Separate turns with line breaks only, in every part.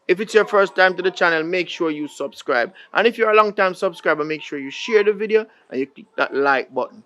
If it's your first time to the channel, make sure you subscribe. And if you're a long time subscriber, make sure you share the video and you click that like button.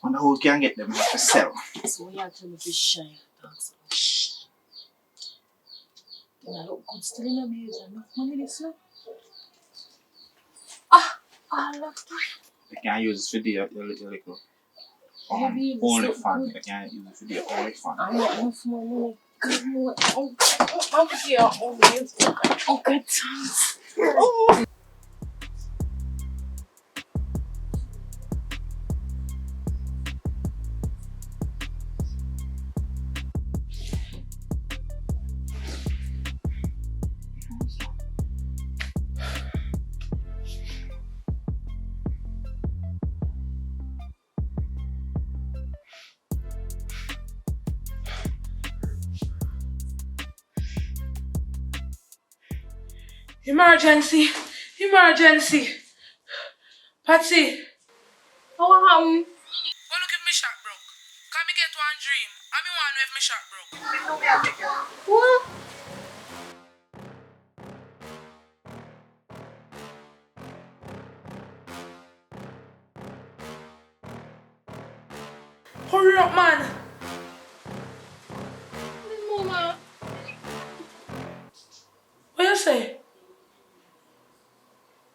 Wonder who can get them to sell.
So you have to be shy. You look good still in a beard. Enough money this now. I love that.
They can't use it for your little only fun. They can't use it for their only fun.
I want enough money. Good money. Oh, yeah. Oh, yes. Oh, good times. Oh. Emergency! Emergency! Patsy! How happened? Oh, look if my shot broke. Can me get one dream? I me one if my shot broke. What? Hurry up, man! Mama. What you say?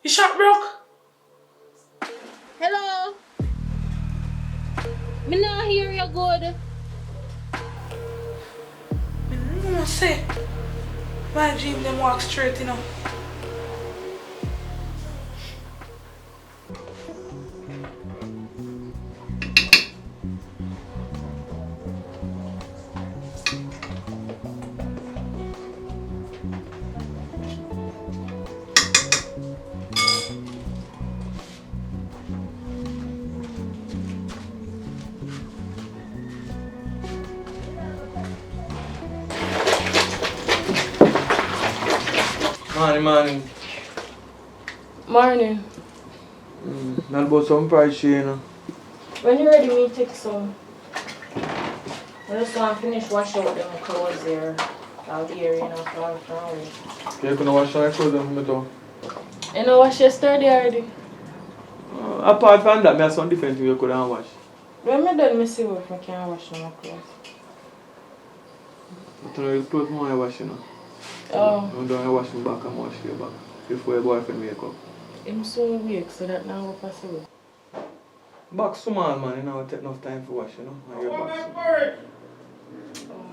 Your shot broke?
Hello? Me not hear you good.
Mama say, my dream them walk straight, you know.
Morning.
Morning.
Not about some price, you know.
When you ready, me take some. I just want to finish wash out them clothes there. Out here, you know, for away.
You can wash my clothes for me too.
You know wash yesterday already?
Apart from that, I have some different things you could have wash.
When I done, I see if I can wash my clothes.
But your clothes more I wash, you know.
Oh.
You don't wash them back and wash your back before your boyfriend wake up.
I'm so weak, so that now will pass away.
Back small, man, you know, take enough time for wash, you know. And your back small.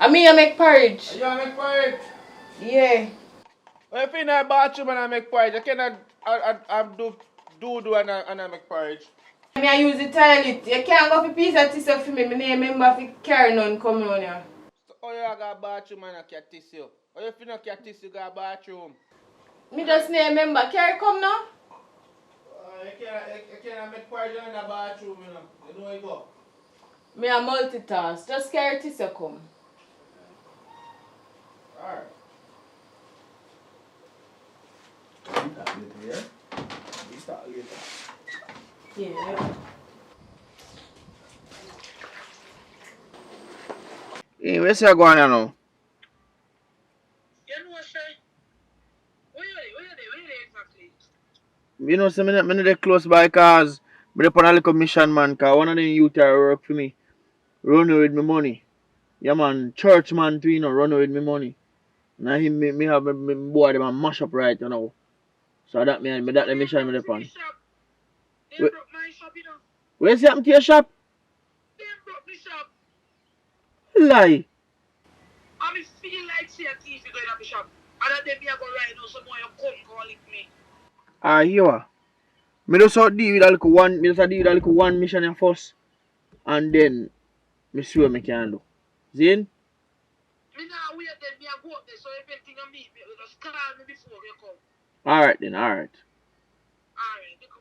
I mean, I make porridge.
You make porridge?
Yeah.
If in a bathroom and I make porridge, I cannot do and I make porridge.
I use the toilet. You can't go for piece of tissue for me. My name member for carry none come on here.
So, oh, you got a bathroom and a cat tissue. Oh, if you not cat tissue, you got a bathroom.
Me just name member. Carry come now?
You can't make porridge in the bathroom, you know. You know where you go.
Me a multitask. Just carry tissue come.
Alright. We start later.
Yeah.
Hey, where's you going now?
You know what, sir? Where you exactly?
You know, so I'm not close by cause I'm on a little mission, man, cause one of them youth are work for me. Run with me money. Yeah, man, church man too, you know, run with me money. Now him me have me boy them a mash up right you know. So that the mission me upon.
They broke my shop, you know.
Where's happened to your shop?
They broke my shop.
Lie.
I me feel like see a thief going to the shop. And then me I go right now, someone you come call it me.
Ah, you are. Me just deal with a little one mission first. And then me see what me can do. Zin?
Me now wait then me I go up there, so if anything I meet me, just call me before you come.
Alright then, alright.
Alright, come on.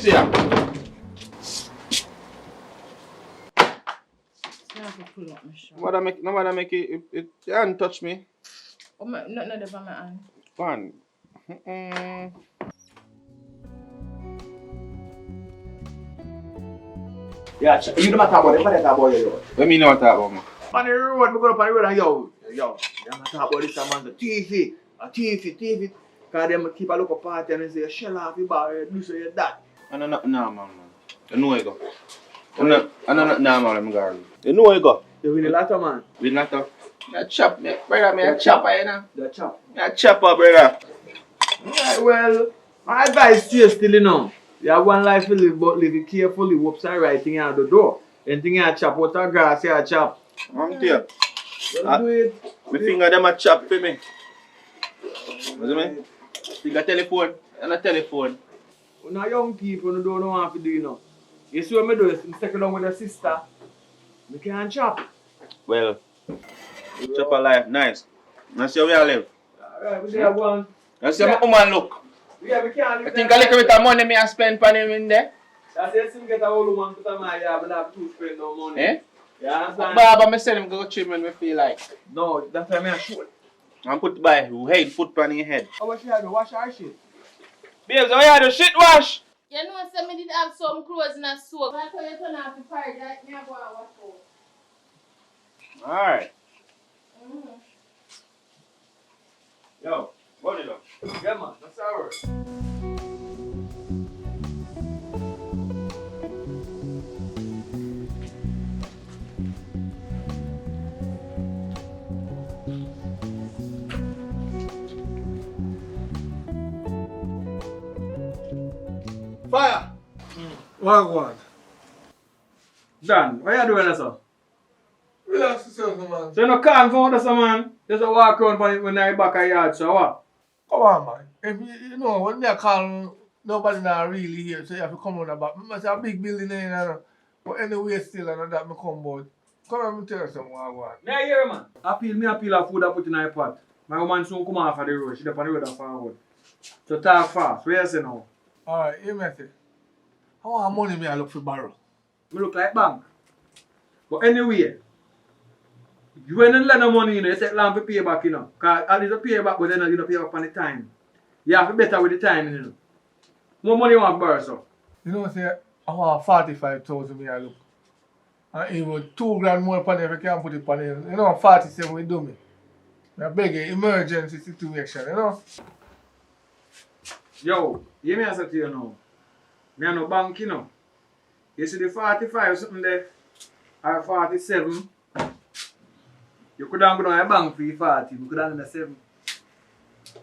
see ya.
Pull up my shirt.
Nobody make it your hand touch me.
Oh, not the my hand.
Man.
Yeah, you don't matter about it, but about you.
Let me know what that about me.
On the road, we go up on the road and yo, you don't talk about this man, a thief. Because them keep a look up party and they say, shell off your bar, do so you that.
I know nothing now, man. You know where you go. I know nothing now, man, I'm girl. You know where you go.
You win a lot of man.
We not talk. Me a chop, me, brother, me a chopper, you know.
The chop.
Me a chopper, brother.
Yeah, well, my advice to you still, you know. You have one life to live, but live it carefully. Whoops and right thing out the door. Anything you chop, what a grass you chop.
I'm there.
Don't do it.
My finger them a chop for me. What do you mean? You got telephone and a telephone.
Now young people who don't know what to do, you know. You see what I do? I'm second along with a sister. I can't chop.
Well, chop a life, nice. I see how we all live.
Alright, we have one.
I see how my woman look.
Yeah, we can't
I
live
think a little bit of money me I spend on him in there.
That's it, we get a whole woman put on my yard, but I have to spend no money.
Eh?
Yeah, understand?
Barber, I send him go trim when we feel like.
No, that's why I shoot.
And put by head, foot on your head.
How much you have to wash our shit?
Babes, how you do shit wash?
You know, some did have some clothes in a soak. That's why you turn off the fire. That me go and wash out.
Alright.
Yo,
What it up?
yeah man, that's alright.
Fire! What?
Dan, what you doing, sir?
Relax yourself, man.
So you no calm for us, man. Just a walk around when I back a yard, so what?
Come on, man. If you know, when me a call, nobody not really here, so you have to come on about. Me say a big building there, you know. But anyway, still, I know that me come board. Come on, me tell you something, what.
Me hear man. I peel a food I put in a pot. My woman soon come off of the road. She up on the road and forward. So talk fast. Where you say now?
Alright, you message. How much money me I look for borrow?
Me look like bank. But anyway, you when you lend no money, you know, you take long to pay back, you know. Because at least you pay back, but then you don't pay back on the time. You have to be better with the time, you know. More money you want to borrow, so.
You know, say, I want 45,000 me I look. And even 2 grand more upon if you can't put it upon it. You know, 47 we do me. I beg you, emergency situation, you know.
Yo, hear me answer to you now. Me no bank, you know. You see the 45 something there, or 47. You could have gone to a bank for the 40, you could have done the 7.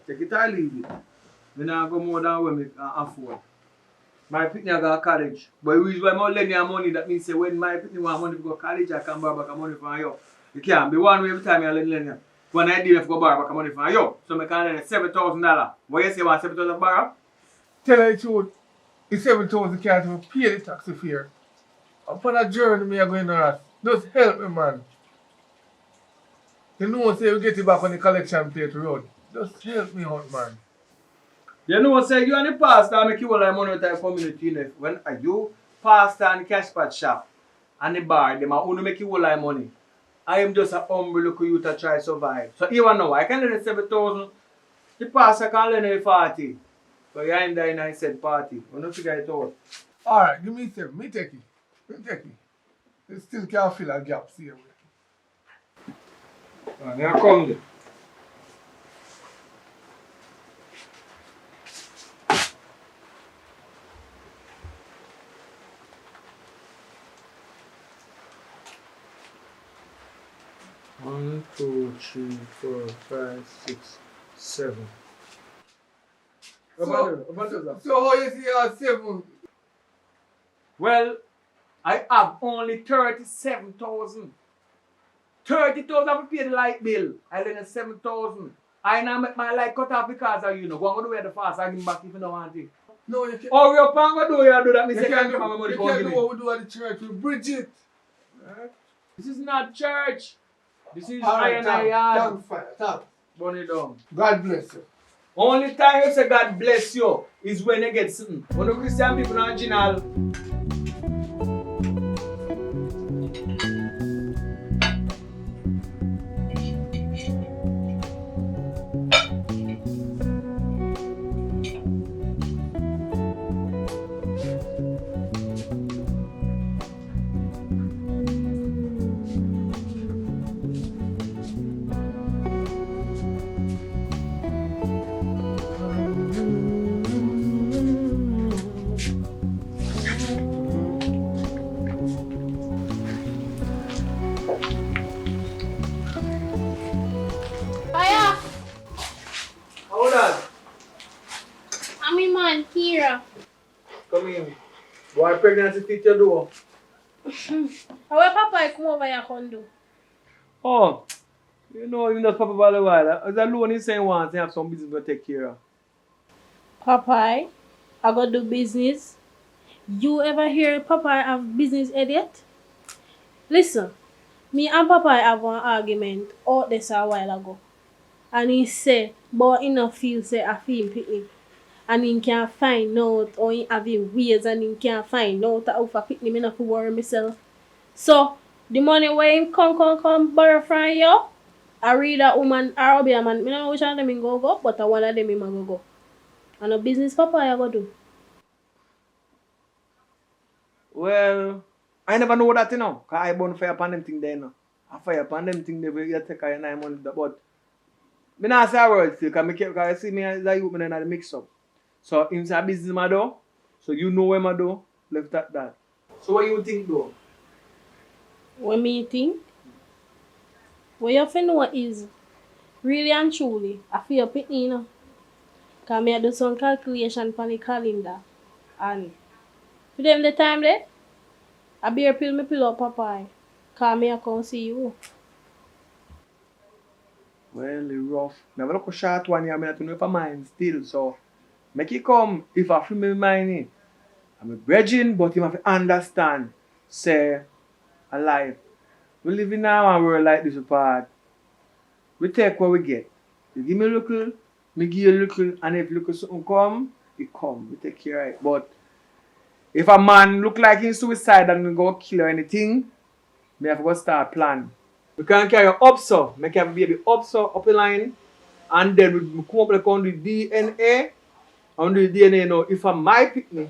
Take it or leave it. Me not go more than what me can afford. My pitney go to college. But the reason why I lend you money, that means say when my pitney want money to go to college, I can borrow back money from you. You can't be one way every time I lend you. When I deal, I go borrow back money from you. So I can lend you $7,000. What you say, you want $7,000 borrow?
Tell her the truth, the 7,000 can't even pay the taxi fare. Upon a journey me are going on. Just help me, man. You know, say we get it back on the collection plate road. Just help me out, man.
You know, say you and the pastor make you all the money with the community. You know, when you pastor and the cash pot shop and the bar, they only make you all the money. I am just a humble little youth to try to survive. So even now, I can lend 7,000. The pastor can lend 40. So you ain't there in I said party. We don't figure it out.
Alright, give me 7. Me take it. Me take it. You still can't fill a gap, see you.
And here come there. One, two, three, 4, 5, 6, 7.
So how you see you have 7?
Well, I have only 37,000. 30,000 to pay the light bill. I lend 7,000. I now make my light cut off because of you know. Go and do it the fast. I give him back if you don't want it.
No, you can't.
Oh, you're going to do that. Me
You
say,
can't
give me my money.
you
Go
can't
give
do
me.
what we do at the church with Bridget. Right?
This is not church. This is
Alright,
I and I yard.
thanks, fire. Thanks.
Burn it down.
God bless you.
Only time you say God bless you is when you get something. When the Christian people are original.
Fire!
How that?
I'm in man, Kira.
Come in. Boy, pregnancy fit your door.
How Papa come over here can do?
Oh, you know, even just pop up all the while. As alone, he's saying once, he have some business to take care of.
Popeye, I go do business. You ever hear Popeye have business idiot? Listen, me and Popeye have one argument out this a while ago. And he say, but he no feel say I feel picking. And he can't find out or he having ways and he can't find out how for picking me not to worry myself. So the money where him come borrow from you, I read a woman Arabian man. Me know which one of them him go, but one of them him a go. And a business Popeye I go do.
Well, I never know that, you know. Because I burn fire upon them thing there, you know. I fire upon them thing there where you take your 9 months. But I not say a word still, because you see me as a youth, I not mix up. So, inside business, I do. So, you know what I do. Left at that. So, what you think, though?
What me think? What you fin know is, really and truly, I feel picking, you know. Because I do some calculation for the calendar. And for them the time there, I bear pill up Popeye. Because I come see you.
Well, it's rough. I have a look short one here, I don't know if I mind still. So, make it come if I feel my mind. I'm a virgin, but you have to understand. Say, alive. We live in a world like this apart. We take what we get. You give me a little, me give you a little, and if little something come, it come. We take care of it. But if a man look like he's suicide and go kill or anything, me have to go start plan. We can carry up so, make a baby up so, up the line, and then we come up like on the DNA, and the DNA now, if I my picnic,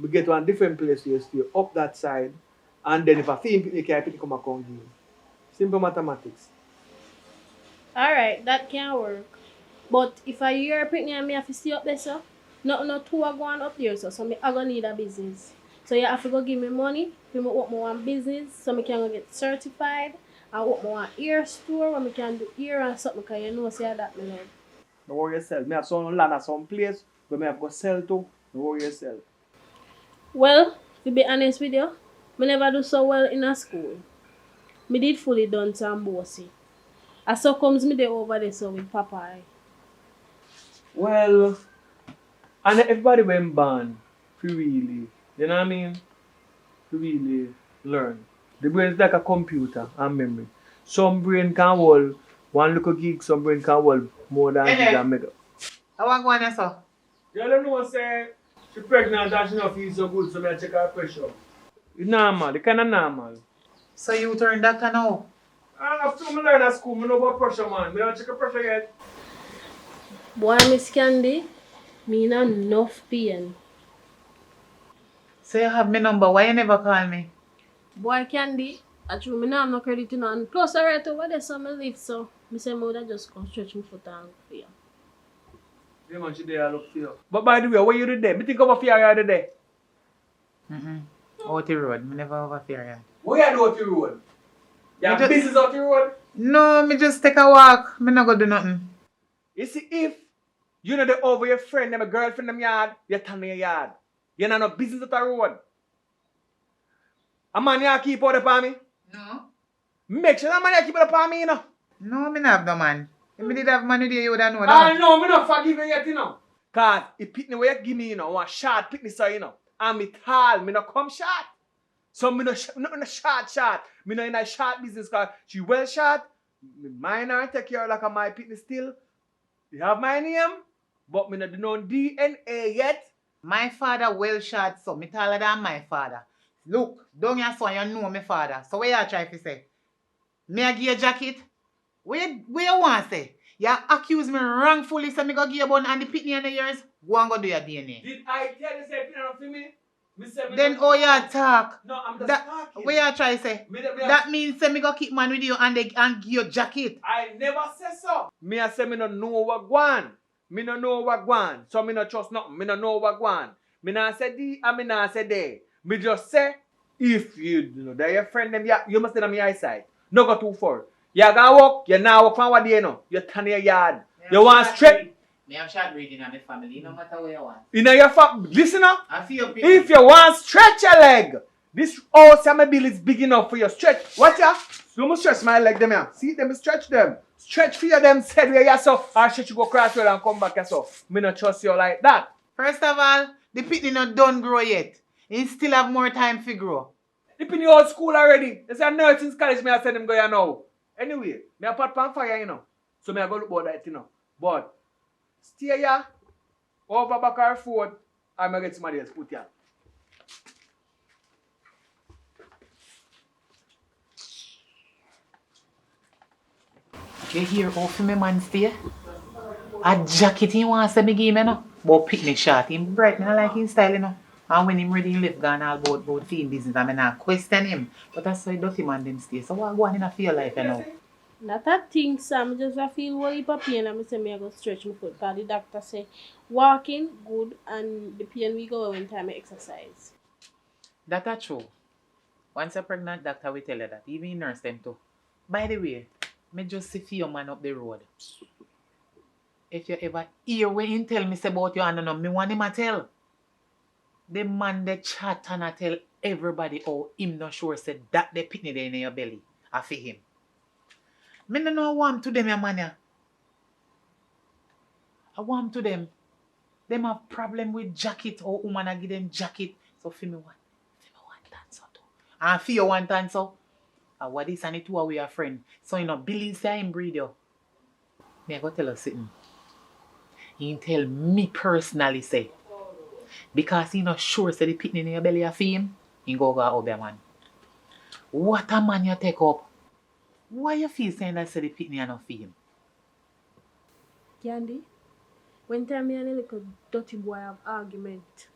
we get to a different place, you stay up that side, and then if I feel picnic, I pick come back on game. Simple mathematics.
Alright, that can work. But if I hear a picnic and me have to stay up there, so, not two are going up there, so me I gonna need a business. So you have to go give me money, for me open one business, so me can go get certified, and open one ear store where me can do ear and something, because you know, say that me love.
Don't worry yourself. Me have some land at some place where me have to go sell to. Don't worry yourself.
Well, to be honest with you, me never do so well in a school. Me did fully done some bossy. And so comes me there over there so with Popeye.
Well, and everybody went born to really, you know what I mean? To really learn. The brain is like a computer and memory. Some brain can hold one little gig, some brain can hold more than gig and mega.
I want go on there, sir.
You don't know say she pregnant and she not feel so good, so I check her pressure. It's normal, it's kind of normal.
So you turn doctor now?
After I learn at school, I know about pressure, man. I don't check her pressure yet.
Boy, Miss Candy, me not enough pain.
So you have my number, why you never call me?
Boy, Candy, I true, me not have no credit in and plus I right over there so me live so. Me say me woulda just come stretch my foot and look for you.
Yeah, man, she there look for you. But by the way, what you do there? Me think of a fear yard there.
Out the road, me never over fear yard.
What you do out the road? You have
just-
business out the road?
No, me just take a walk. Me not go do nothing.
You see, if you know the over your friend, them a girlfriend, them yard, you tell me your yard. You know no business at the road. A man you keep out upon me?
No.
Make sure that man you keep out upon me, you know.
No, me not have no man. If me did have money there, you woulda know
Ah,
that.
no, me not forgive you yet, you know. Cause if pitney where you give me, you know, one short pitney, so you know. And me tall, me not come short. So me no short. Me no in a short business cause she well short. Me mind her take care like a my pitney still. You have my name? But me not do no DNA yet.
My father well shot, so me taller than my father. Look, don't you so you know my father. So what you try to say? Me a give you a jacket? Where you want to say? You accuse me wrongfully, so me go give you bun and the pitney and the yours. Go and go do your DNA.
Did I tell you say you for me? Me say me
Then
not-
oh you talk.
No, I'm just talking.
What you try to say? That means say me go keep man with you and give you jacket.
I never say so. Me I say me no know what gwan. Me no know what gwan. So me no trust nothing. Me no know what gwan. Me nah say D and me nah say day. Me just say if you know that your friend them you must stay on my eyesight. No go too far. You gonna walk, you now walk from what day no. You turn your yard. You want straight.
Me have short reading on my family, no matter where you want.
In your listen up.
I feel
If you want stretch your leg, this house bill is big enough for your stretch. Watch ya. You must stretch my leg them here. See them stretch them. Stretch for them said where yourself. Or stretch you go cross road and come back yourself. Me not trust you like that.
First of all, the pitney not done grow yet. He still have more time to grow.
If in your old school already, there's a nursing college me I send them go here now. Anyway, me a pot pan fire, you know. So me I go look about that, you know. But stay here, over back or forward, I'm gonna get somebody else put here.
You hear how for me man stay? A jacket he wants to me give me no. But pitney short, him bright, me not like his style, you know. And when him ready, he left gone all about feeding business, I mean, I question him. But that's why dirty man them stay. So what go on in a feel life, you know?
Not a thing, Sam. Just I feel worried for pain and I say me I go stretch my foot. Because the doctor say walking good and the pain we go when time I exercise.
That's true. Once a pregnant doctor will tell you that. Even nurse them too. By the way, me just see for your man up the road. If you ever hear when him tell me say about you and no, me want him to tell. The man they chat and I tell everybody how him not sure said that the pitney there in your belly. I feel him. Me no know want to them your man ya. I want to them. Them have problem with jacket or woman I give them jacket. So for me want that so too. And for you want that so. And what is and the two are we a friend. So you know Billy say him breed you. Me I go tell you something. He tell me personally say. Because he not sure say the pitney in your belly a for him, he go up there man. What a man you take up? Why you feel saying that say the pitney not for him?
Candy, when time me and a little dirty boy have argument,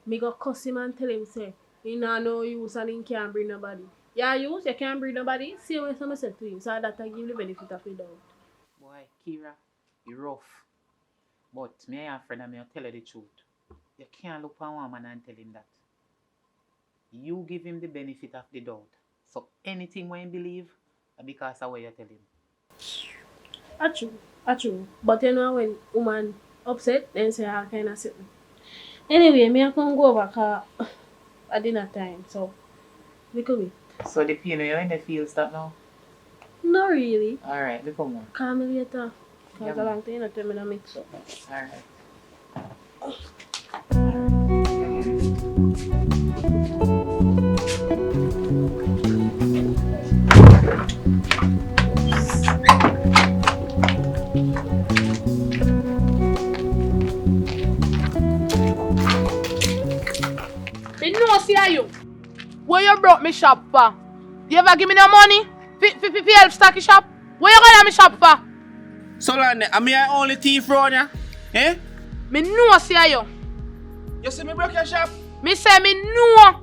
me go cuss him and tell him say, he nah no use and he can't bring nobody. Yeah, use, you can't bring nobody. See what I said to him, so that I give the benefit of the doubt.
Boy, Kira, you rough. But me and friend and me tell you the truth. You can't look for one man and tell him that. You give him the benefit of the doubt. So anything when you believe, because of what you tell him.
True. But you know when woman upset, then say I kind of something. Anyway, me I can go over cause at dinner time, so look at me.
So the pain you in the feels that now?
Not really.
Alright, look more.
Call me later. Cause
Yeah.
a long time you tell me to mix up.
Alright.
Me know see you. Where you brought me shop for? You ever give me no money? For help stocky shop? Where you gonna me shop for?
So Landy, am I only thief round ya? Eh?
Me know see you.
You see me broke your shop?
Me say me know.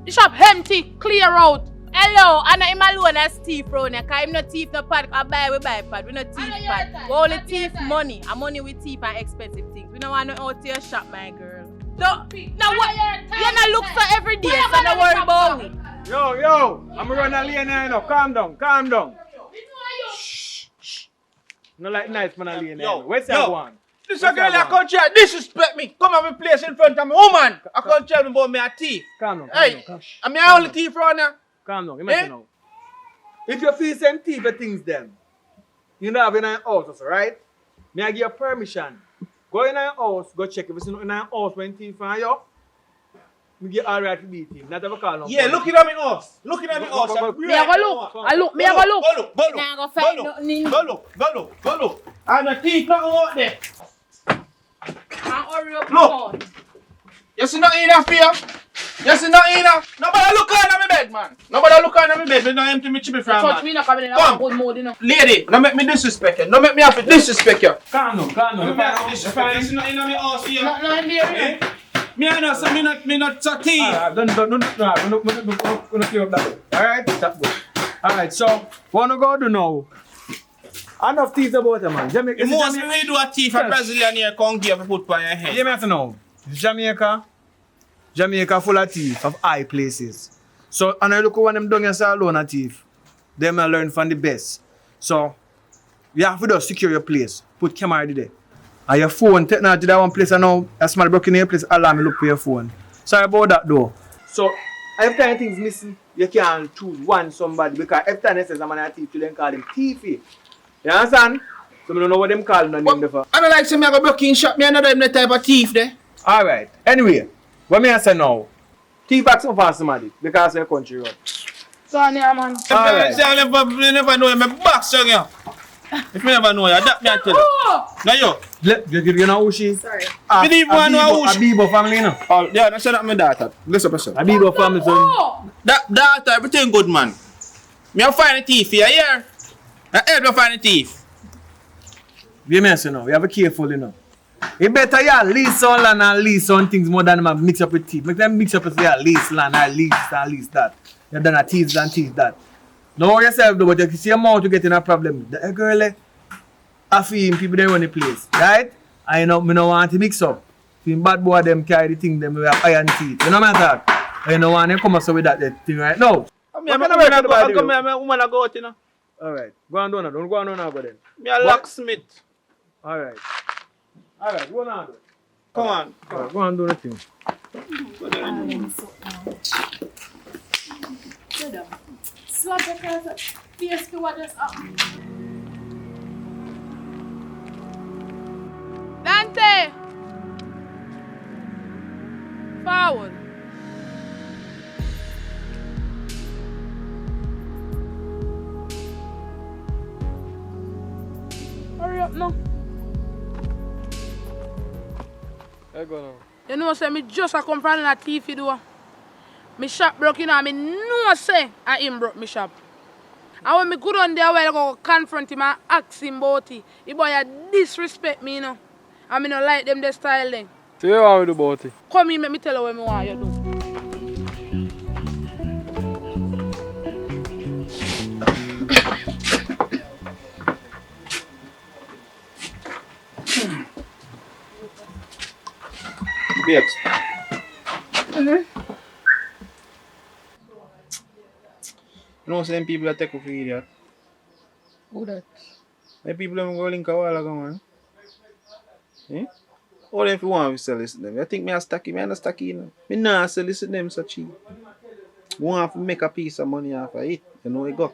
The shop empty, clear out.
Hello, I know him alone as thief round here, cause him no thief no pad, we buy pad, we no thief pad. We only thief money, and money we thief and expensive things. We don't want no out to your shop, my girl. Now what? You not look for every day, so don't worry about it.
Yo, I'm running a lane here now. Calm down. Shh. No like nice man a lane here. Where's that one?
This a girl I can't try disrespect me. Come have a place in front of me. Woman, I can't tell me about me a thief.
Calm down.
Hey, I'm the only thief round here.
Calm down. Imagine now. If you feel same thief things them, you know have in your house, right? May I give you permission? Go in your house, go check if it's in your house when thief find you. Me get all right to beat him. Not ever call no.
Yeah, looking at me house. Looking at me house.
Me have a look. Me have a look.
Nah, go find nothing.
Go look. I'm a thief not out there.
and hurry up.
Look. You see nothing in a fear? You see nothing in a... Nobody look under my bed, man. Nobody look under my bed. Me don't empty me chibi from, man.
Touch me not coming in a
Come.
good mood, you know.
Lady, don't make me disrespect you. Don't make me have to disrespect you.
Calm down. You see nothing in my house here.
No, in there.
Me I know, so me not chatty. Don't clear up that. Alright? That good. Alright, so what we gonna do now? Enough teeth about it, man. Jamaica.
You must really do a thief a Brazilian here come give a put on your head.
You have to know. Jamaica full of thief of high places. So, and I look when them down here say alone a thief. Them I learn from the best. So, you have to just secure your place. Put camera there. And your phone, take now to that one place and now a small broken in your place, alarm me look for your phone. Sorry about that though. So, every time things missing, you can't choose one somebody because every time they say someone a thief, you then call him thiefy. You understand? So, I don't know what them call them before.
I don't like say me have a broken shop, me another them type of thief there.
Alright. Anyway, what me I say now? Thief back some for somebody because of your country road.
So, yeah, man.
Alright.
I never know you, my back so you. If me never know you, that me I tell you. Now
You know who she?
Sorry.
Me didn't even know who she.
Abibo family, you know?
Oh, yeah, that's not my daughter. Listen, person.
Abibo family, son.
That daughter, everything good, man. Me a find a thief here, yeah? I help you find a thief.
You mess, you know. You have to be careful, you know. You better lease on land and lease on things more than them mix up with thief. Make them mix up with lease land and lease that. You done a thief and thief that. Don't worry yourself though, but you see a mouth to get in a problem. The girl, I feel people they run the place, right? I know me no want to mix up. Feel bad boy them carry the thing them with iron teeth. You know what I'm talking? I don't want them come up with that thing right now.
I'm a woman I go out, you know.
Alright, go on down now. Don't go on now, but then.
Me a locksmith.
Alright, go on.
Come on.
Go on do the thing.
Swap because PSP what just up.
Dante! Forward. Hurry up now.
Hey, go now.
You know, say me just a come from a thief door. My shop broke, you know, and me know say I him broke my shop. And when me go down there, I go confront him and ask him about it. The boy a disrespect me, you know. And me no like them the style then.
So you want to do about it?
Come here, make me tell you what me want you do.
Babes. You know, some people that take you for idiot.
Who that?
The people that go link a while ago, man. Eh? All them if you want to sell this to them. You think me a stacky? Me a stacky, you know. Me nah sell this to them so cheap. We want to make a piece of money off of it. You know it go.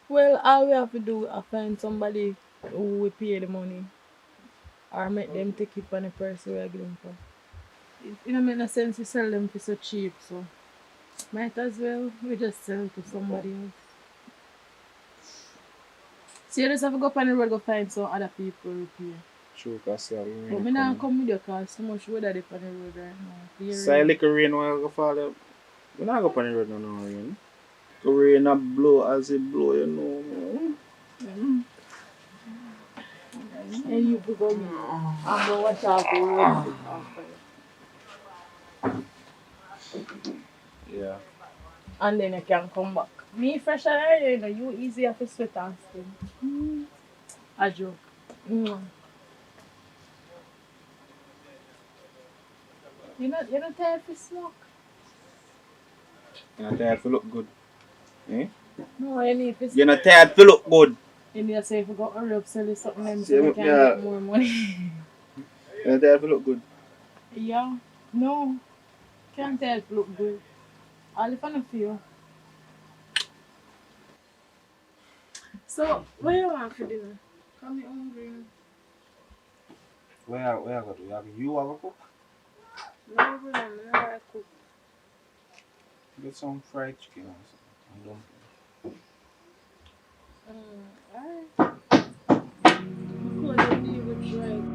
Well, all we have to do is find somebody who will pay the money. Or make them take it on the price we are giving for. It don't make no sense to sell them for so cheap, so might as well we just sell it to somebody else. So you just have to go up on the road go find some other people repair.
True, because you really
But me not come with you because so much weather they on the road right now.
So I like a rain while go fall out. We not go on the road no rain. The rain not blow as it blow, you know.
And you go me. I'm going to watch out for road.
Yeah.
And then you can come back. Me fresh and early, you know, you easy have to sweat and stuff. A joke. You're not tired to smoke?
You're not tired to look good. Eh?
No, you need to
You're not tired to look good.
You need to say if you go hurry up, sell you something then so
Yeah,
you can
yeah.
get more money.
You're not tired to look good.
Yeah. No. Can't tell if look good. All if I don't feel. So, what do you want for dinner? Come here hungry.
Where I go to? You have a cook?
No, I never cook.
Get some fried chicken or something.
Alright. I'm going to leave it right.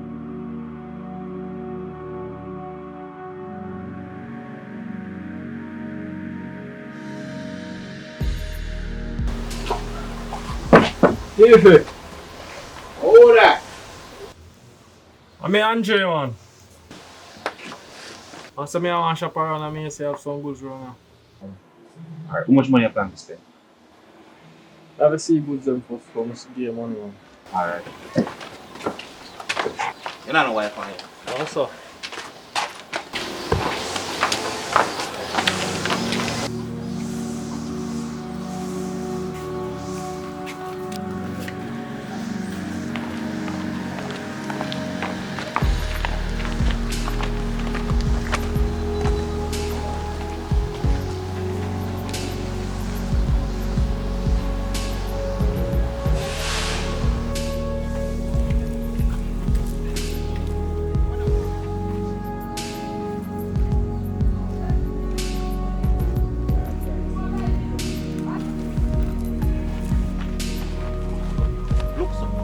David.
Hold that.
I'm Andre, man. Also, me I want to shop around and me say have some goods around now.
Alright, how much money you plan to spend?
I have to see goods them first for me to get money, man.
Alright. You don't know why I find you.
Also.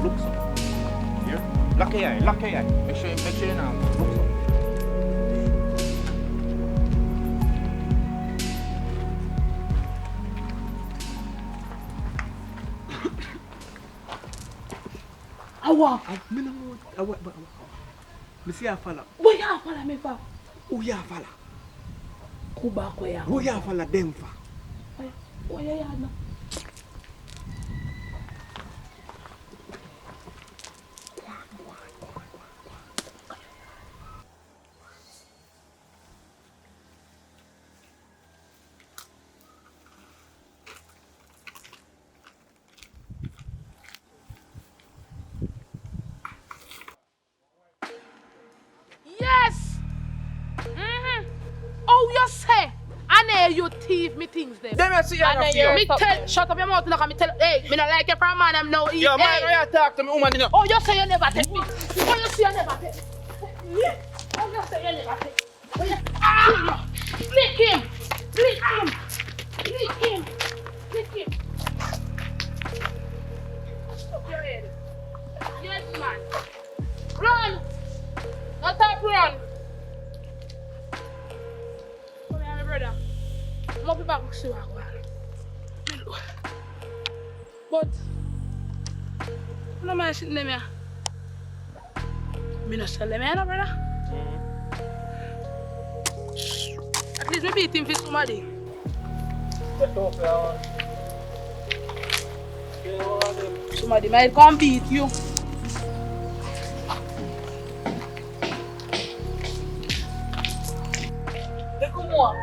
Look so. Here? Lock your eye. Make sure you know. Look so.
Awa.
Me no know. Me see a fella.
Boy, ya follow me for.
Who ya fella?
Kuba ko ya.
Who ya fella them for?
Boy, ya no. Yes! Oh, you say? I know you thief me things there.
Them you see ya no fear.
Me tell, shut up your mouth, look at me tell, hey, me not like you from man, I'm no eat.
Yo, man,
Hey.
you talk to me, woman, you know.
Oh, you say you never take me. Oh, you say you never take me. Oh, you say you never take me. Oh, you... Ah! Flick him! Flick him! Flick him! Flick him! Stop your head. Yes, man. Run! Not stop run. Come here, my brother. I'm up back to see what I want. But no man sitting them here. Me no sell them here, no brother. At least me beat him for somebody. Somebody might come beat you. Hey, come on.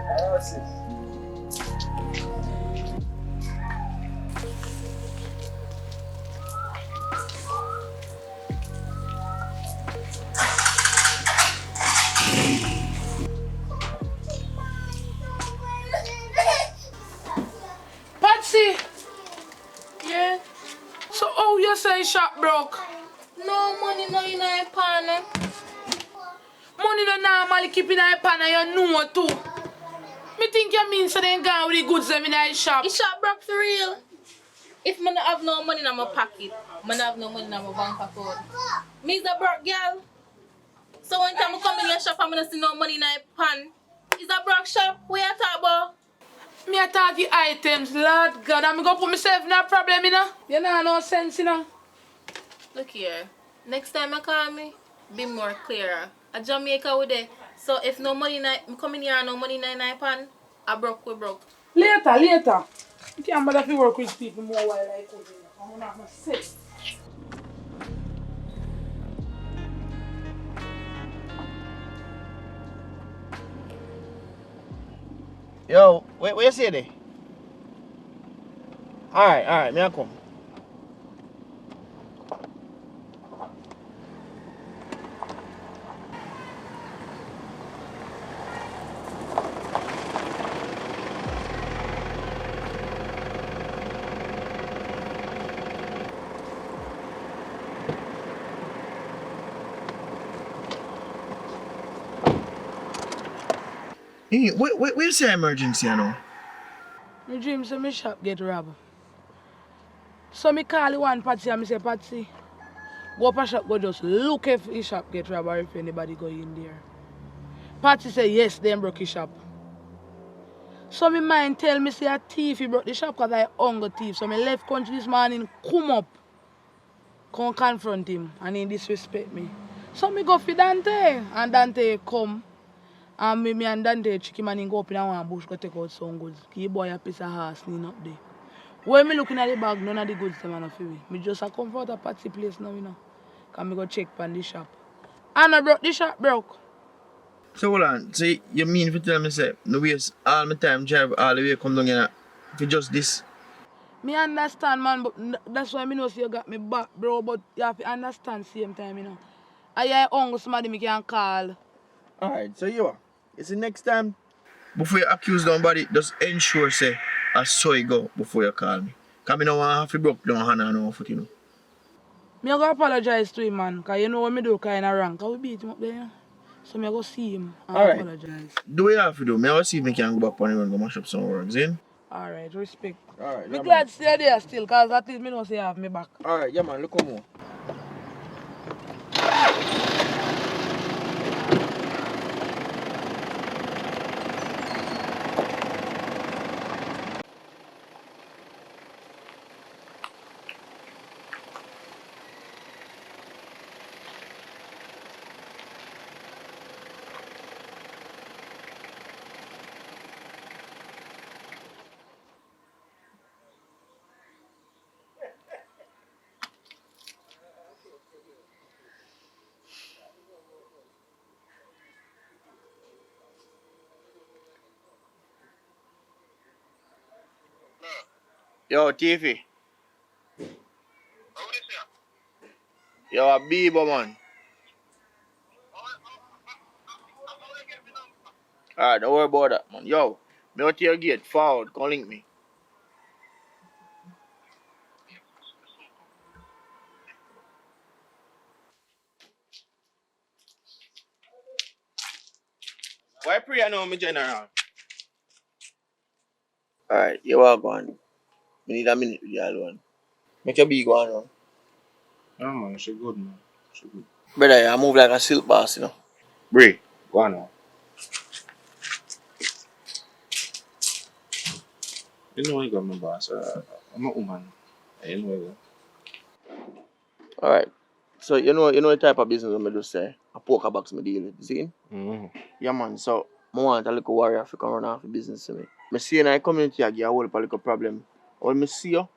Patsy! Yeah? So how you say shop broke?
No money no in a pan.
Money no normally keep in a pan and you know too. Me think you mean so they gone with the goods them in the shop.
It shop broke for real. If me not have no money in my pocket, me not have no money in my bank account. Me is a broke girl. So when time I come in your shop, I'm gonna see no money in a pan. It's a broke shop. What you talk about?
Me a talk the items, Lord God, and me go put myself in a problem, you know? You know no sense, you know?
Look here. Next time I call me, be more clearer. A Jamaica with it. So if no money in I come in here and no money in a pan, I broke, we broke.
Later. You can't bother if you work with people more while like you. I'm not gonna say.
Yo, where you say there? Alright, me I come. Hey, where's the emergency, you know?
My dream say my shop get robbed. So me call the one Patsy and me say, Patsy, go up a shop, go just look if his shop get robbed or if anybody go in there. Patsy say, yes, them broke his shop. So me mind tell me say a thief he broke the shop because I hunger thief. So me left country this morning, come up come confront him and he disrespect me. So me go for Dante and Dante come. And me and Dante chicken man and go up in one bush go take out some goods. He boy a piece of horse lean up there. When me looking at the bag, none of the goods them are for me. Me just a come for the party place now, you know. Can me go check on the shop. And I broke the shop broke.
So hold on, so you mean if you tell me say no waste all my time drive all the way come down here for just this?
Me understand man, but that's why me know say you got me back, bro, but you have to understand same time, you know. I hear hungry somebody me can call.
Alright, so you see next time before you accuse somebody, just ensure say I saw you go before you call me. Cause me no want to have to broke down hand and no foot, you know.
Me go apologize to him, man, because you know what me do kind of wrong. Because we beat him up there, you know? So me go see him and apologize.
Do what you have to do. Me I will see if me can go back on him and go mash up some work, see?
Alright, respect.
Alright,
Me
yeah,
glad
man.
stay there still, because at least me know say you have me back.
Alright, yeah man, look more. Yo, Tiffy. Yo, a Bieber man. Alright, don't worry about that, man. Yo, me out to your gate, forward, come link me. Why pray I know me general? Alright, you are going. We need a minute with you alone. Make your big one on.
Yeah, man, she good, man. She good.
Brother, you move like a silk boss, you know.
Bray, go on now. You know you got my boss. I'm a woman. You know you
Alright. So you know the type of business I'm just say. A poker box me deal with, you see?
Mm-hmm.
Yeah man, so I want a little warrior to come run off the business to me. I see in the community I get a whole heap of little problem. When I see you,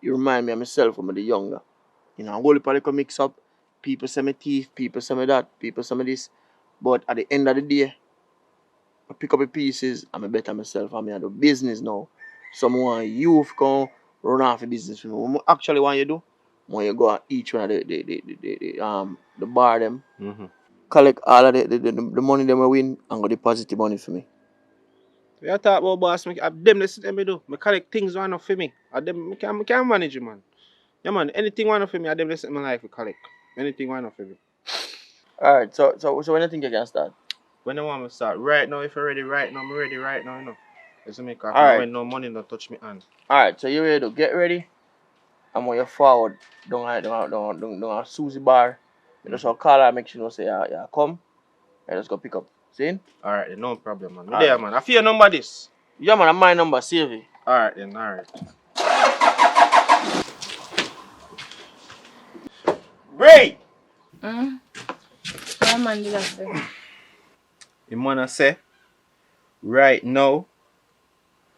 you remind me of myself when I was younger. You know, a whole heap of little mix up. People say me thief, people say me that, people say me this. But at the end of the day, I pick up the pieces and I better myself and I do business now. So I want you to come run off the business for me. What I actually want you to do, when you go at each one of the bar them,
Mm-hmm.
collect all of the money them we win and go deposit the money for me.
We are talk about boss. Them listen to me do. Me collect things one up for me. Them me can manage it, man. Yeah, man. Anything one up for me, them listen to my life we collect. Anything one up for me.
Alright, so when you think you can start?
When I want me start right now, if you're ready right now, I'm ready right now, you know. Just make up.
Alright.
When no money don't touch me hand.
Alright, so you ready to get ready? And when you forward, don't Susie bar. You just call her, make sure you say yeah, come. And just go pick up. See?
Alright, then no problem, man. Me
Alright.
there, man. I feel your number this.
Yeah man, my number, save it.
Alright then, alright. Bray!
So man did I say?
The man I say, right now,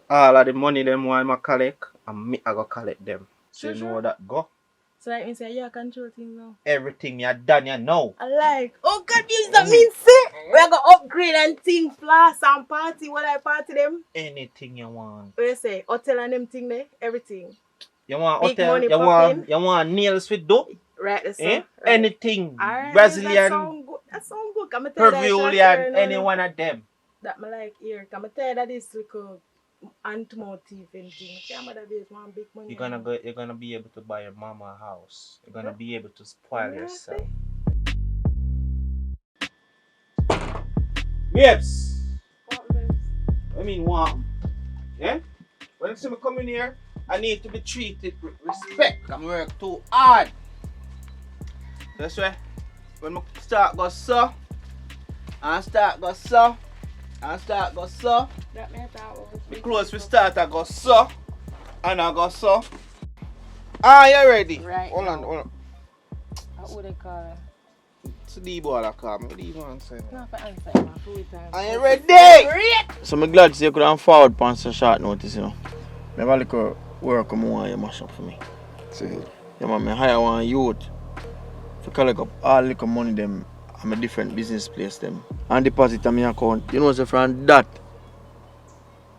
all of the money them want me collect, and me I go collect them. So you know how that go.
So that means that you control things now.
Everything me have done, you know.
I like. Oh God, means that means say we are gonna upgrade and thing, flash and party. What I party them?
Anything you want.
What you say? Hotel and them thing there, everything.
You want
Big
hotel,
money
you want nails with dough?
Right, that's
Eh?
right.
Anything.
Alright,
Brazilian,
that sound good. That sound good. Come tell you that
Peruvian, any one of them.
that me like here. Come tell you that this little automotive and thing. Can't that is one big money.
You're gonna be able to buy your mama a house. You're gonna be able to spoil yourself. Babes! I mean what? Yeah? When you see me coming here, I need to be treated with respect. I'm work too hard. That's why when I start go so, and start go so, and start go so,
That means
the clothes we start I go so, and I go so. Ah, you ready?
Right.
Hold on.
who they call?
It's the boy that call me. What do you want to say?
No, for answer him. Who it is?
I ain't ready!
So I'm glad to see you could have forward on so short notice, you know. I have a little work I want you mash up for me.
See.
Yeah man, I hire one youth. To collect up all little money them I'm a different business place them. And deposit on my account. You know so from that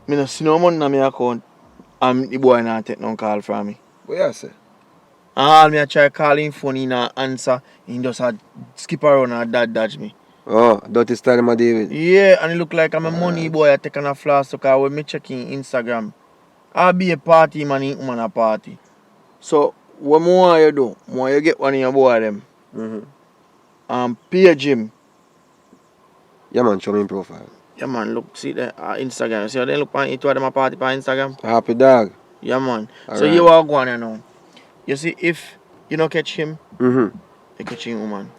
I don't see no money in my account and the boy not take no call from me.
What you say?
And all me I try calling phone he not answer, he just had skip around and dodge me.
Oh, dirty style my David.
Yeah, and it look like I'm a money boy I take on a flask because when me checking Instagram, I'll be a party man in woman a party. So what more you do? More you get one of your boy them. Page him.
Yeah man, show me profile.
Yeah man, look, see the Instagram. See how they look on it where them a party on Instagram?
Happy dog.
Yeah man.
All
so
right.
you are going now. You see if you don't catch him,
Mm-hmm.
you catch him woman.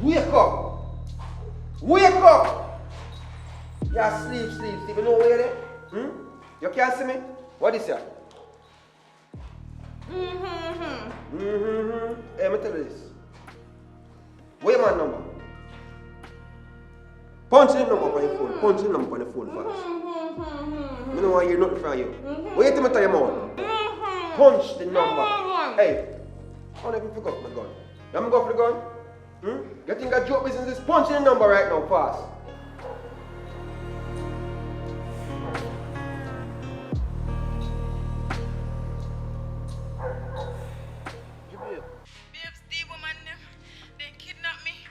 Wake up! Wake up! Yeah, sleep. You know where there? You can't see me? What is that? Hey, let me tell you this. Where my number? Punch the number on your phone. Punch the number on your phone fast. I don't want to hear nothing from you. Wait till I tell you more. Punch the number. Hey, I don't even pick up my gun. You want me to go for the gun? You think that joke business is punching the number right now, fast?
Babes, the woman them, they kidnap me.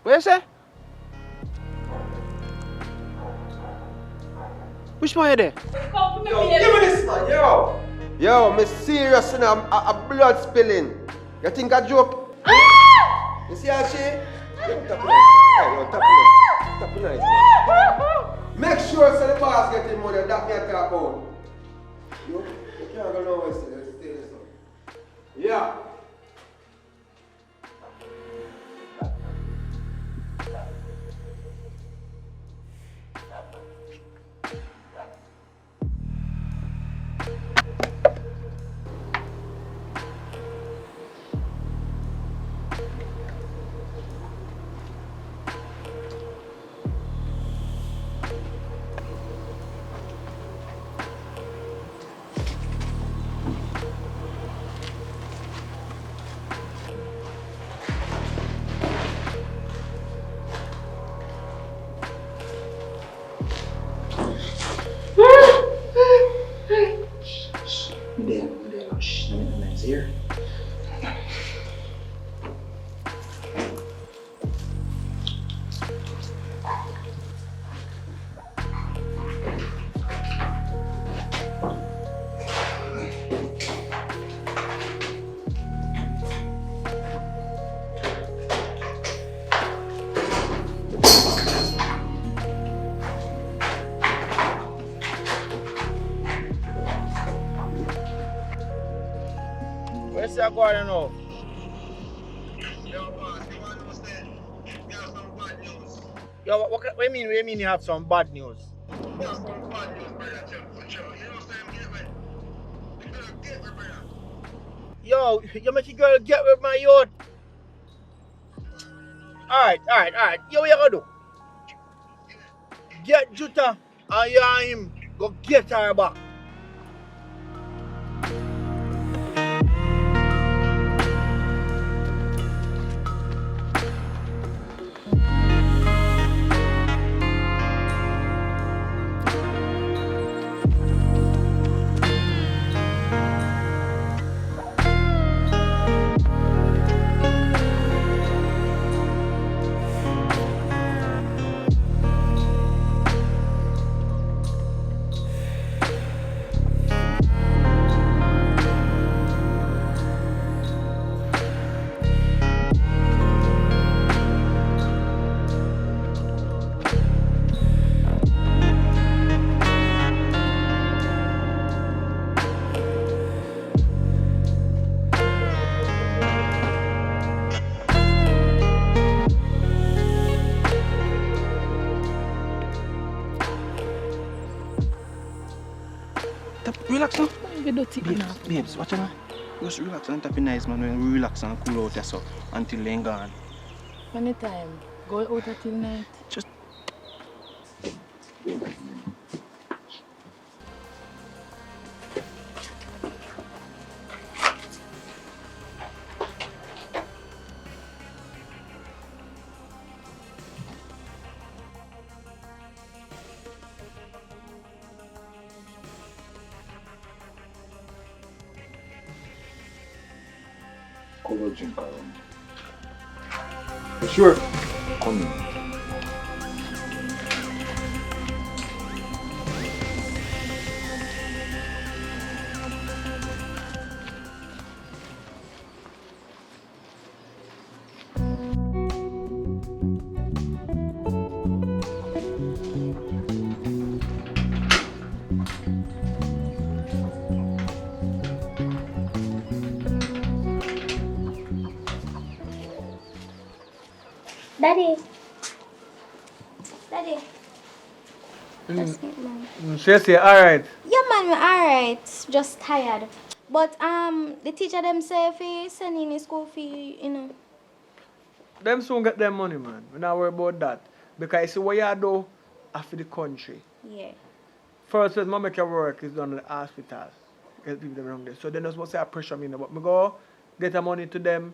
What you say? Which one you there?
Yo, give me this man, yo! Yo, me serious, you know, I'm blood spilling. You think I joke? You see how she? Yo, tap it. Hey, yo, tap it. Tap it nice, man. Make sure so the boss getting money, that me a talk about. You can't go nowhere, so let's stay this one. Yeah.
Where's that going now?
Yo, boss, you want to say you have some bad news?
Yo, what do you mean? What do you mean you have some bad news?
You have some bad news, brother, for sure. You know what I'm saying?
Yo, you make your girl get with my youth. Alright. Yo, what you gonna do? Get Jutta and you and him go get her back.
Relax now.
You dirty enough.
Babes, watch out. Just relax and tap nice man when we relax and cool out there so until they're gone.
Anytime. Go out until night.
Just
Cover drink around.
sure.
Come in.
Daddy. Just sleep, man.
Say, alright.
Yeah, man, we're alright. Just tired. But the teacher them say if he send in his school fee, you know.
Them soon get their money, man. We not worry about that. Because see what you do after the country.
Yeah.
First, when I make your work is done at the hospital. Get people around there. So they're not supposed to have pressure me. But me go get the money to them.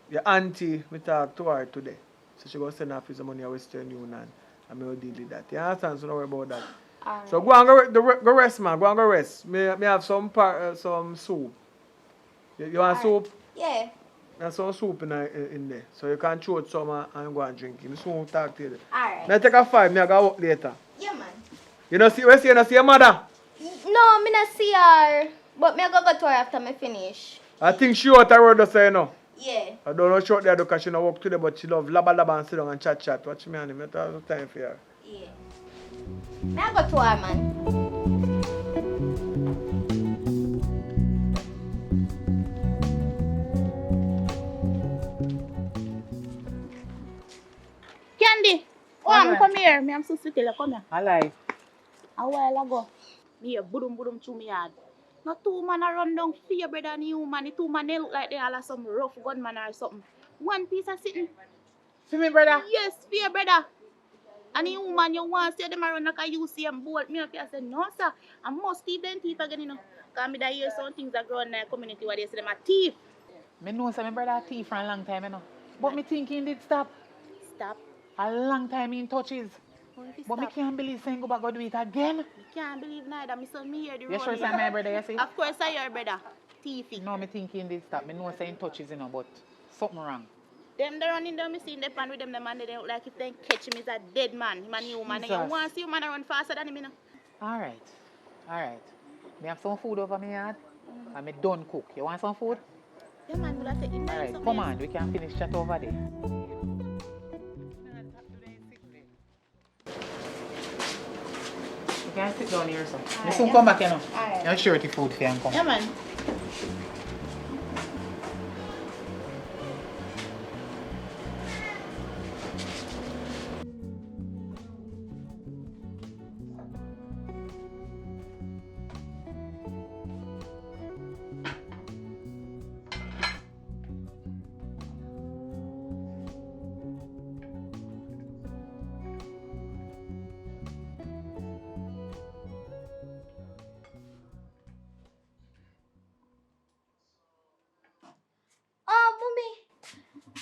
Your auntie, we talk to her today. So she go send her the money to Western Union. And me will deal with that. You understand? So don't worry about that.
Alright.
So go and go rest, man. Go and go rest. Me have some soup. You want soup?
Yeah.
There's some soup in there. So you can throw it some and go and drink it. Me soon talk to you.
Alright.
Me take a 5, me I go out later.
Yeah, man.
You know see you know see your mother?
No, me not see her. But me go to her after me finish.
I think she out the road just say you know.
Yeah.
I don't know short there because she not work today, but she love laba and sit down and chat. Watch me and him. I don't have time for her.
Yeah. Me go to her, man.
Candy, come here. Me am so sick. Come here.
Alive.
A while ago, me hear boom through me yard. No two man a run down fear brother and you man. The two man they look like they all are some rough gunman or something. One piece of sitting.
See me, brother?
Yes, fear brother. And the woman you want to see them around like a UCM bolt. Me up here say no sir. I must thief them thief again, you know. Cause me that hear some things that grow in the community where they say them a thief.
Me know say my brother a thief for a long time, you know. But me thinking did stop.
Stop.
A long time in touches. But me can't believe saying go back go do it again.
Me can't believe neither. Me so me hear the
You
road
sure
here.
say my brother, you see?
Of course I your brother. Thiefing.
No, me thinking did stop. Me know saying touches, you know, but something wrong.
Them they running down, me see the pan with them, and they look like if they catch him, is a dead man. Him and you man. And you
Jesus.
want to see you man run faster than him, you know.
Alright. Me have some food over me yard. And me done cook. You want some food?
Yeah man, will I take him down
Alright,
some
come
days?
on, we can finish chat over there. You can sit down here, sir. Me
Alright,
soon
yeah.
come back, you know.
Alright.
You're sure the food can come.
Yeah man.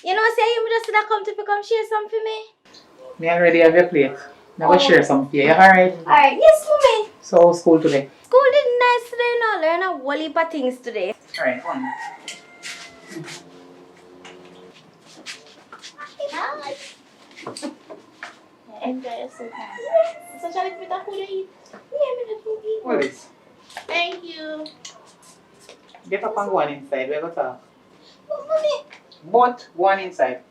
You know, say you just that come to come share some for me.
Me already have your plate. Now go share some for you. Alright?
Alright, yes, mommy.
So how's school today?
School did nice today, you know. Learn a whole heap of things today.
Alright, come on.
Enjoy yourself. Such a little bit of food you eat.
Yeah, me not to eat.
What is?
Thank you.
Get up and go on inside. We're going to talk.
But, mommy.
But go on inside.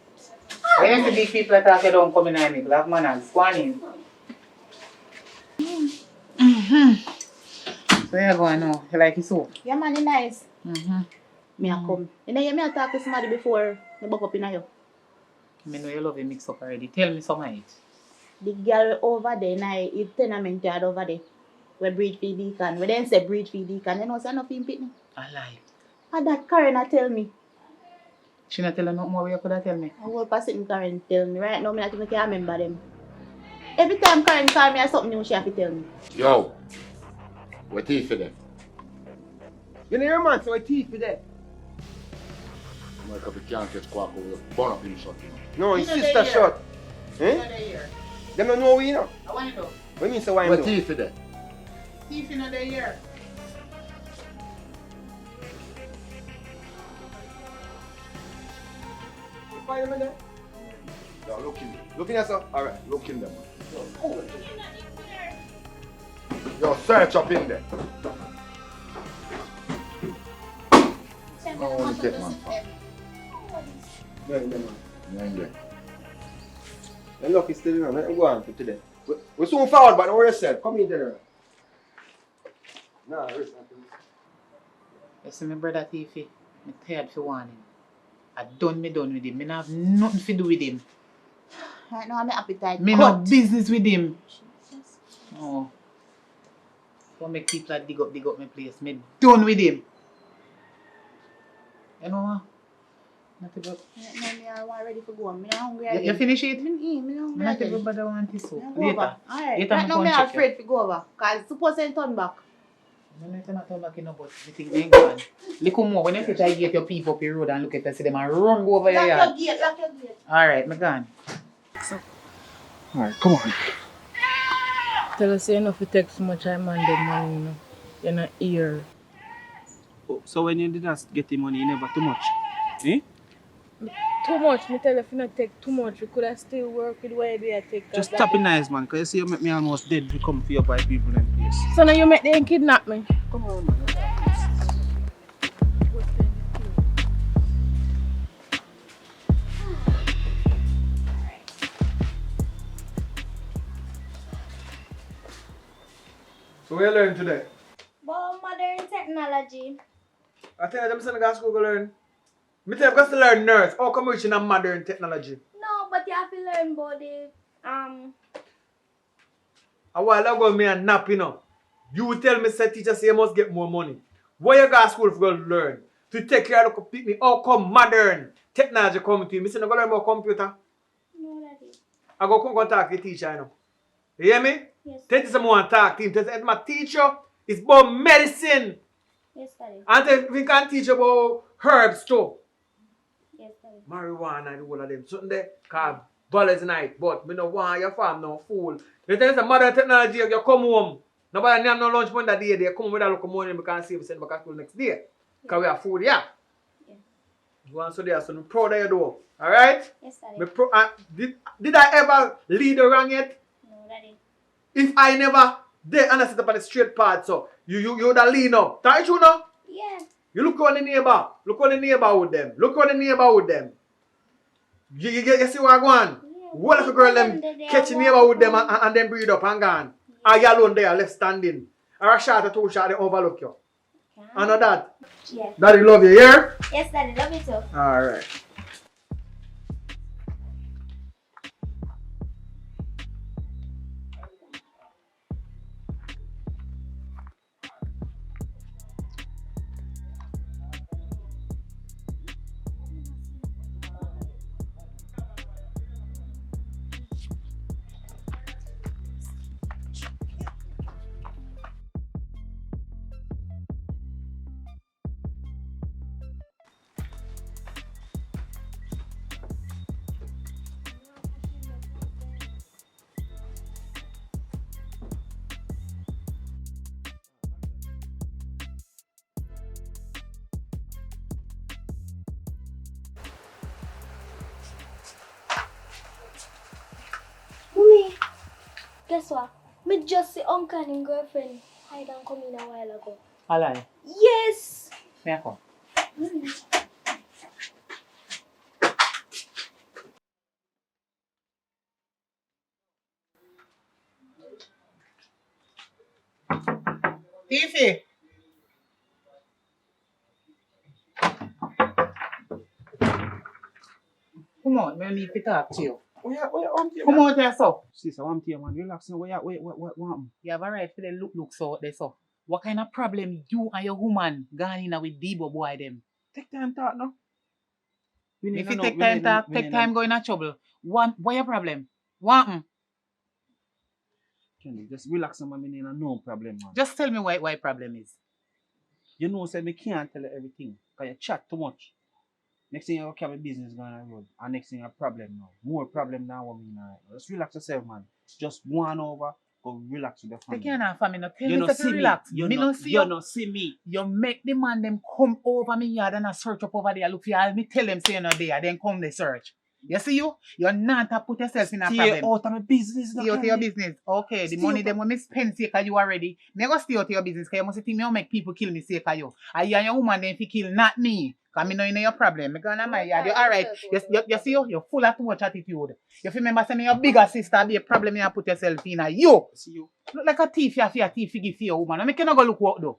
When you see these people talk, you don't come in and make love manners. Go on in. So you're going now. You like it so?
Yeah, man, it's nice. Me a
Mm-hmm.
come. You know, me a talk to somebody before me buck up in you.
I know you love your mix up already. Tell me some of it.
The girl over there, now, it's tenement yard over there. We breed feed deacon. We then say breed feed deacon. You know, say nothing pitney.
I lie.
And that Karen a tell me.
She not tell you nothing more what you could have tell me.
I whole person Karen tell me. Right now, me not even can remember them. Every time Karen call me or something new, she have to tell me.
Yo, what teeth for them? You know your man, so what teeth for them?
Like if you can't get squawk over, burn up in shot, you know.
No, his sister shot. Eh? Them don't know we know.
I want to know.
What you mean so why
What
know?
teeth for them?
Thief in the year.
You find them in there?
Yeah, look in them.
Looking at some?
Alright, look in them, man. Yo, search up in there. I want to take man.
No, no, no.
Yeah, in there.
The luck is still in. Let them go on for today. We're soon forward, but don't worry yourself. Come in there. Nah, rest not.
You see my brother Tiffy? I'm tired for warning. I done with him. I have nothing to do with him.
Right now, I'm appetite.
Me no business with him. No. Don't make people dig up my place. Me done with him. You know what? Not about...
No, I'm ready for go. I'm hungry.
You finish it?
I'm hungry.
Not everybody want this soup.
Go
Later.
over. Alright.
Later
Right now, I'm afraid to go over. Because suppose I turn back.
No, I cannot turn back in, but I think they ain't gone. Look more. When you say try get your people up the road and look at them, see them and run go over your yard.
Lock your gate.
Alright, I'm gone.
Alright, come on.
Tell us you know if you take so much time and the money, you know. You're not here.
Oh, so when you did not get the money, you never too much? Eh?
Too much, me tell you if you not take too much, we could have still work with what you take.
Just stop it nice, man, because you see you make me almost dead if you come for your white people in place.
So now you make them kidnap me.
Come on, man.
So what you learn today?
About modern technology.
I tell you, I'm saying I school to learn. Me tell you, I got to learn nurse. How come we in a modern technology?
No, but you have to learn about the
A while ago, me a nap, you know. You tell me, say teacher say you must get more money. Where you go to school for to learn? To take care of the people. How come modern technology come to you? Me say, no go learn about computer.
No, Daddy.
I go come and talk to the teacher, you know. You hear me?
Yes.
Tell you someone talk to him. Tell you, my teacher is about medicine.
Yes, Daddy.
And tell we can teach about herbs too.
Yes, Daddy.
Marijuana and all of them. Something there called Ballers Night. But me no want your farm no fool. You tell us the modern technology, you come home. Nobody have no lunch money that day. They come home with a little money and we can save and send back to school next day. Because we have food, yeah.
Yeah.
You want so there, so I'm proud of you though. Alright?
Yes, Daddy.
Did I ever lead the wrong yet?
No, Daddy.
If I never did and I sit up on the straight path, so you would have lean up. Tell you know?
Yeah.
You look on the neighbor. Look on the neighbor with them. Look on the neighbor with them. You see what I want?
Yeah,
What if a girl them catch the neighbor with them and then breed up and gone? Are you alone there left standing? Or a shot or two shot they overlook you? I know that.
Yeah.
Daddy love you, yeah?
Yes, Daddy. Love you too.
Alright.
Guess what? Me just see uncle and girlfriend hide and come in a while ago.
Alright.
Yes!
May I come? Fifi! Come on, I need to talk to you.
Where
Come on there, so.
Sister, I'm here, man. Relax now. What happened?
You have a right for the look so out there, so. What kind of problem you and your woman gone in with Debo boy them?
Take time talk now.
If you take time talk, take time going in trouble. What your problem? What happened?
Kenny, just relax now, man. Me ain't no problem, man.
Just tell me why problem is.
You know, say me can't tell you everything. Because you chat too much. Next thing you have a business going on the road. And next thing you have a problem now. More problem now what me now. Just relax yourself, man. Just go on over. Go relax with the family.
Take care now, family. No, tell
You
me
no
to
see
relax.
me.
Me no see
you
you.
no see me.
You make the man them come over me yard and I search up over there. Look for you. Me tell them say you're not there. Then come they search. You see you? You're not to put yourself in a problem.
Stay out of my business.
Stay out of your business. Okay, the money them when me spend say cause you already. Me go stay out of your business cause you must think me make people kill me say cause you. And you and your woman then fi kill not me. Cause me know you know your problem. Me gonna my yard. You alright. You see you? You're full of too much attitude. You remember say me your bigger sister be a problem you put yourself in. You.
See you.
Look like a thief, you a thief give for your woman. I cannot go look what though.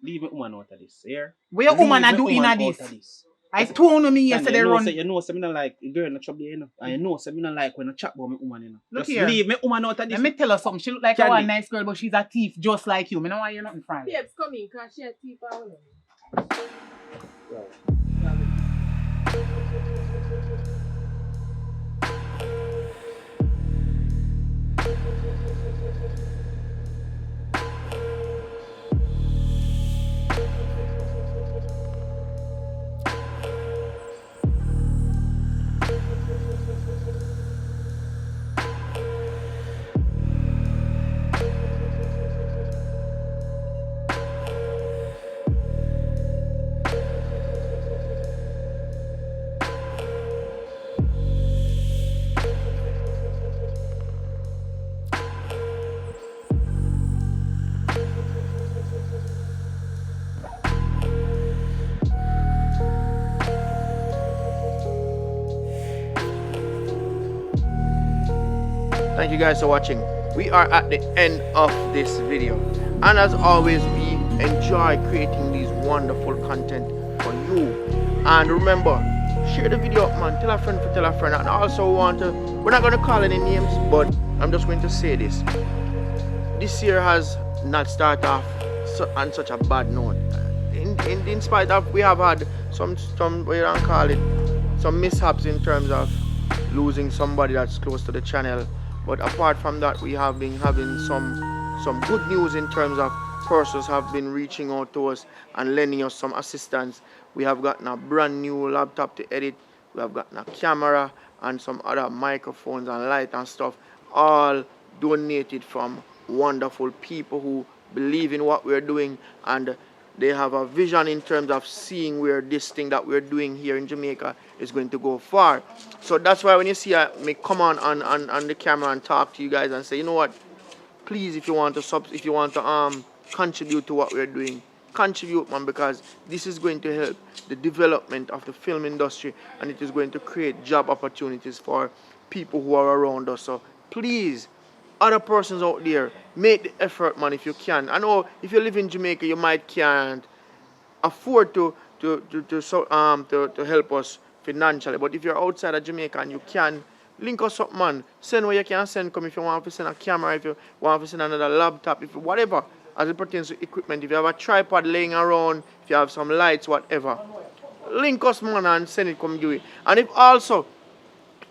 Leave my woman out of this, here.
Where your woman a do in this? I told me yesterday run.
You know, say me not like girl in the trouble, you know. And you know, say me not like when I chat about my woman, you know.
Look
just
here.
leave my woman out of this.
Let me tell her something. She look like a nice girl, but she's a thief just like you. Me know why you're not in front.
Babes, come in, cause she a thief all
Thank you guys for watching. We are at the end of this video, and as always we enjoy creating these wonderful content for you. And remember, share the video up, man. Tell a friend for tell a friend. And I also want to, we're not going to call any names, but I'm just going to say this year has not started off on such a bad note. In spite of, we have had some we don't call it, some mishaps in terms of losing somebody that's close to the channel. But apart from that, we have been having some good news in terms of persons have been reaching out to us and lending us some assistance. We have gotten a brand new laptop to edit. We have gotten a camera and some other microphones and light and stuff, all donated from wonderful people who believe in what we're doing, and they have a vision in terms of seeing where this thing that we're doing here in Jamaica is going to go far. So that's why when you see me come on the camera and talk to you guys and say, you know what, please, if you want to contribute to what we're doing, contribute, man, because this is going to help the development of the film industry, and it is going to create job opportunities for people who are around us. So please, other persons out there, make the effort, man, if you can. I know if you live in Jamaica, you might can't afford to help us financially, but if you're outside of Jamaica and you can, link us up, man. Send what you can send. Come if you want to send a camera, if you want to send another laptop, if you, whatever as it pertains to equipment. If you have a tripod laying around, if you have some lights, whatever, link us, man, and send it. Come do it. And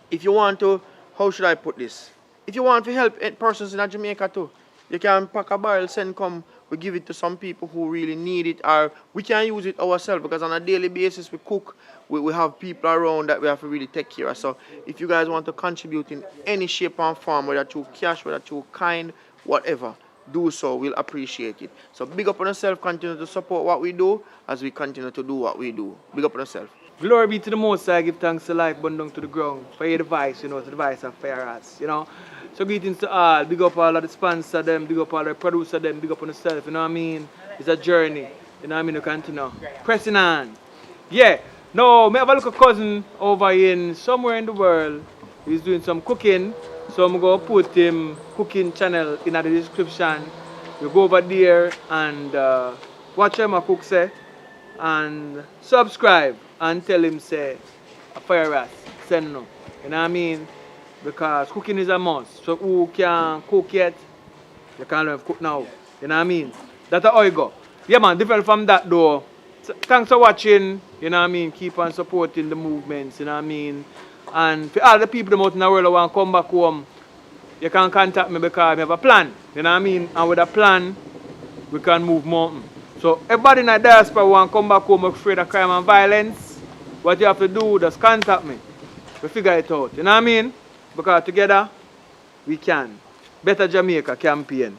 if you want to, how should I put this? If you want to help persons in Jamaica too, you can pack a barrel, send come, we give it to some people who really need it, or we can use it ourselves, because on a daily basis we cook, we have people around that we have to really take care of. So if you guys want to contribute in any shape and form, whether through cash, whether through kind, whatever, do so, we'll appreciate it. So big up on yourself, continue to support what we do as we continue to do what we do. Big up on yourself.
Glory be to the Most High, give thanks to life, burn down to the ground. For your device, you know, it's the device of fire rats, you know. So greetings to all, big up all of the sponsor them, big up all the producer them, big up on yourself, you know what I mean? It's a journey, you know what I mean, to continue. Pressing on. Yeah, no, me have a little cousin over in somewhere in the world. He's doing some cooking, so I'm going to put him cooking channel in the description. You go over there and watch him a cook say, and subscribe and tell him say a fire rat send no. You know what I mean? Because cooking is a must. So who can cook yet, you can learn to cook now. You know what I mean? That's how it go. Yeah man, different from that though. So, thanks for watching, you know what I mean? Keep on supporting the movements, you know what I mean? And for all the people out in the world who want to come back home, you can contact me because I have a plan. You know what I mean? And with a plan, we can move mountain. So everybody in the diaspora who want to come back home afraid of crime and violence, what you have to do, just contact me. We figure it out. You know what I mean? Because together, we can. Better Jamaica campaign.